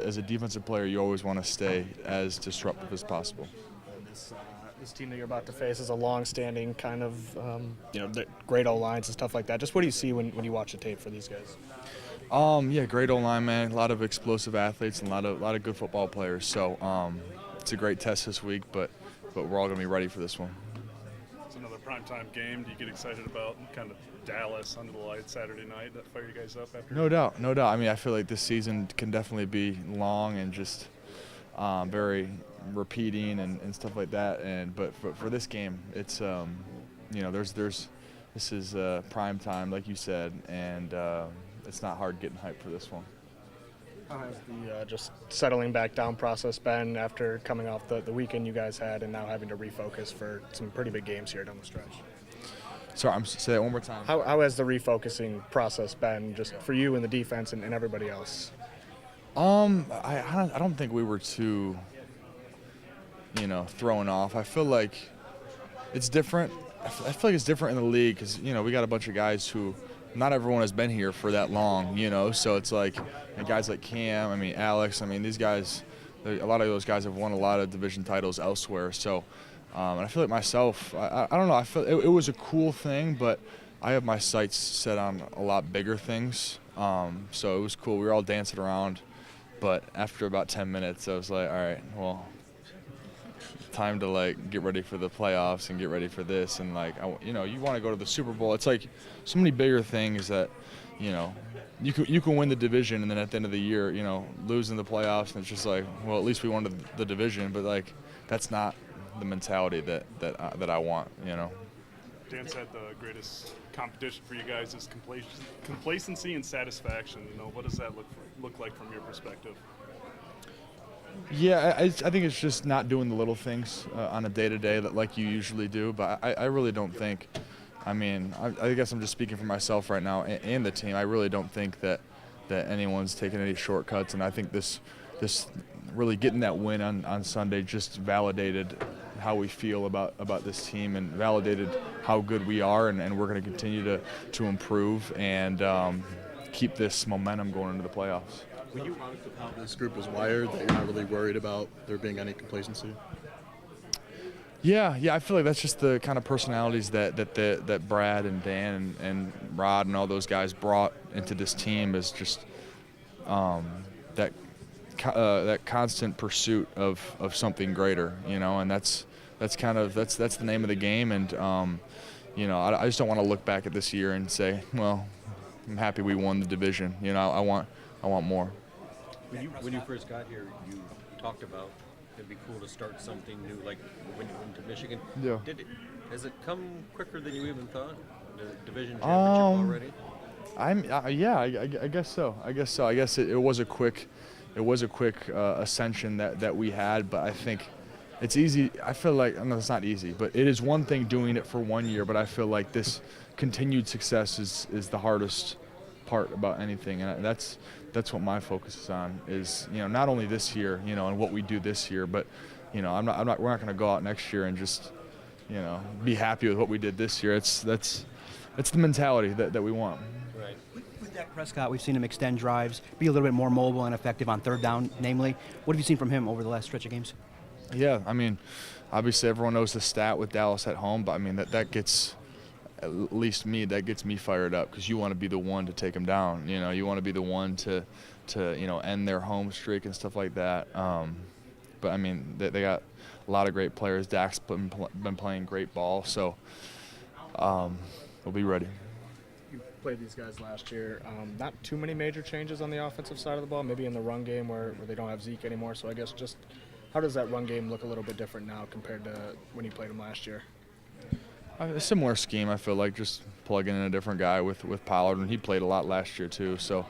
As a defensive player, you always want to stay as disruptive as possible. This team that you're about to face is a long-standing kind of, great O-lines and stuff like that. Just what do you see when you watch the tape for these guys? Yeah, great O-line, man. A lot of explosive athletes and a lot of good football players. So it's a great test this week, but we're all going to be ready for this one. It's another primetime game. Do you get excited about kind of Dallas under the lights Saturday night? That fire you guys up after? No doubt, no doubt. I mean, I feel like this season can definitely be long and just very repeating and stuff like that. But for this game, it's this is prime time, like you said, and it's not hard getting hyped for this one. How has the just settling back down process been after coming off the weekend you guys had and now having to refocus for some pretty big games here down the stretch? Sorry, say that one more time. How has the refocusing process been just for you and the defense and everybody else? I don't think we were too, thrown off. I feel like it's different. I feel like it's different in the league because, we got a bunch of guys who not everyone has been here for that long, so it's like and guys like Cam, Alex, these guys, a lot of those guys have won a lot of division titles elsewhere. So, and I feel like myself, I don't know, I feel it was a cool thing, but I have my sights set on a lot bigger things. So it was cool. We were all dancing around, but after about 10 minutes, I was like, all right, well, time to get ready for the playoffs and get ready for this, and you want to go to the Super Bowl. It's like so many bigger things that you can win the division, and then at the end of the year, losing the playoffs, and it's just like, well, at least we won the division, but that's not the mentality that I want. Dan said the greatest competition for you guys is complacency and satisfaction. What does that look like from your perspective? Yeah, I think it's just not doing the little things on a day-to-day like you usually do. But I really don't think, I guess I'm just speaking for myself right now and the team. I really don't think that anyone's taking any shortcuts. And I think this really getting that win on Sunday just validated how we feel about this team and validated how good we are. And we're going to continue to improve and keep this momentum going into the playoffs. Were you honest with how this group is wired, that you're not really worried about there being any complacency? Yeah, I feel like that's just the kind of personalities that Brad and Dan and Rod and all those guys brought into this team is just that constant pursuit of something greater, and that's the name of the game. And I just don't want to look back at this year and say, well, I'm happy we won the division. I want more. When you first got here, you talked about it'd be cool to start something new, like when you went to Michigan. Yeah. Has it come quicker than you even thought? The division championship already? I guess so. I guess it was a quick ascension that we had, but I think it's easy. I feel like it's not easy, but it is one thing doing it for 1 year. But I feel like this continued success is the hardest part about anything, and that's what my focus is on. Is not only this year, and what we do this year, but we're not going to go out next year and just be happy with what we did this year. That's the mentality that we want. Right. With Dak Prescott, we've seen him extend drives, be a little bit more mobile and effective on third down, namely. What have you seen from him over the last stretch of games? Yeah, obviously everyone knows the stat with Dallas at home, but that gets, at least me, that gets me fired up because you want to be the one to take them down. You want to be the one to end their home streak and stuff like that. But they got a lot of great players. Dak's been playing great ball, so we'll be ready. You played these guys last year. Not too many major changes on the offensive side of the ball, maybe in the run game where they don't have Zeke anymore. So I guess just how does that run game look a little bit different now compared to when you played him last year? A similar scheme, I feel like, just plugging in a different guy with Pollard, and he played a lot last year too. So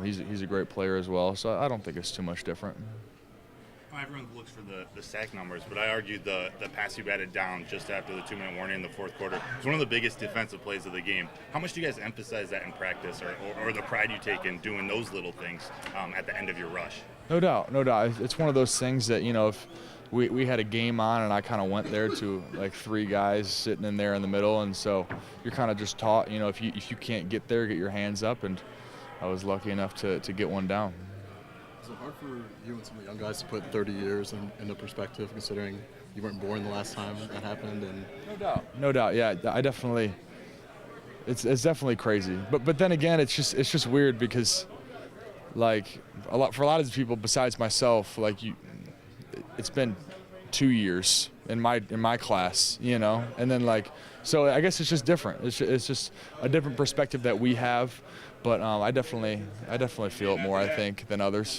he's a great player as well. So I don't think it's too much different. Everyone looks for the sack numbers, but I argue the pass you batted down just after the 2-minute warning in the fourth quarter is one of the biggest defensive plays of the game. How much do you guys emphasize that in practice, or the pride you take in doing those little things at the end of your rush? No doubt. It's one of those things that, if we had a game on and I kind of went there to three guys sitting in there in the middle, and so you're kind of just taught, if you can't get there, get your hands up, and I was lucky enough to get one down. Is it hard for you and some of the young guys to put 30 years into perspective, considering you weren't born the last time that happened? And No doubt. Yeah, I definitely. It's definitely crazy. But then again, it's just weird because, like, for a lot of people besides myself, like it's been 2 years in my class, you know, and then like, so I guess it's just different. It's just a different perspective that we have, but I definitely feel it more, I think, than others.